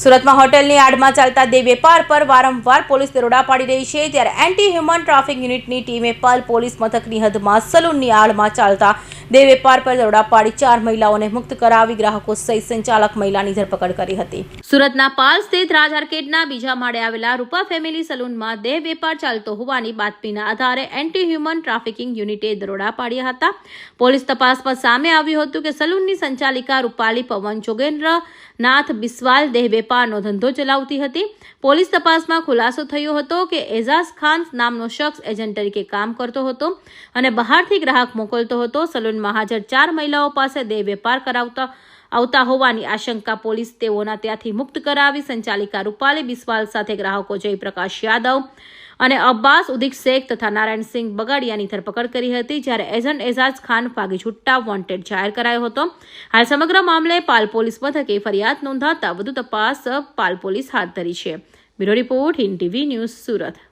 સુરતમાં હોટેલની આડમાં ચાલતા દેહ વેપાર પર વારંવાર પોલીસ દરોડા પાડી રહી છે, ત્યારે એન્ટી હ્યુમન ટ્રાફિક યુનિટની ટીમે પાલ પોલીસ મથકની હદમાં સલૂનની આડમાં ચાલતા દેહ વેપાર પર દરોડા પાડી 4 મહિલાઓને મુક્ત કરાવી ગ્રાહકો સહિત સંચાલક મહિલાની ધરપકડ કરી હતી। સુરતના પાલ સ્થિત રાજ આર્કેડના બીજા માળે આવેલા રૂપા ફેમિલી સલૂનમાં દેહ વેપાર ચાલતો હોવાની બાતમીના આધારે એન્ટી હ્યુમન ટ્રાફિકિંગ યુનિટે દરોડા પાડ્યા હતા। પોલીસ તપાસમાં સામે આવ્યું હતું કે સલૂનની સંચાલિકા રૂપાલી પવન જોગેન્દ્ર નાથ બિસ્વાલ દેહ વેપારનો ધંધો ચલાવતી હતી। પોલીસ તપાસમાં ખુલાસો થયો હતો કે એઝાઝ ખાન નામનો શખ્સ એજન્ટ તરીકે કામ કરતો હતો અને બહારથી ગ્રાહક મોકલતો હતો। સલૂનમાં હાજર 4 મહિલાઓ પાસે દેહ વેપાર આવતા હોવાની આશંકા પોલીસ તેઓના ત્યાંથી મુક્ત કરાવી સંચાલિકા રૂપાલી બિસ્વાલ સાથે ગ્રાહકો જયપ્રકાશ યાદવ અને અબ્બાસ ઉદિક શેખ તથા નારાયણસિંહ બગાડિયાની ધરપકડ કરી હતી, જ્યારે એજન્ટ એઝાઝ ખાન ભાગી છૂટતા વોન્ટેડ જાહેર કરાયો હતો। હાલ સમગ્ર મામલે પાલ પોલીસ મથકે ફરિયાદ નોંધાતા વધુ તપાસ પાલ પોલીસ હાથ ધરી છે। Bureau report, Hind TV news, Surat.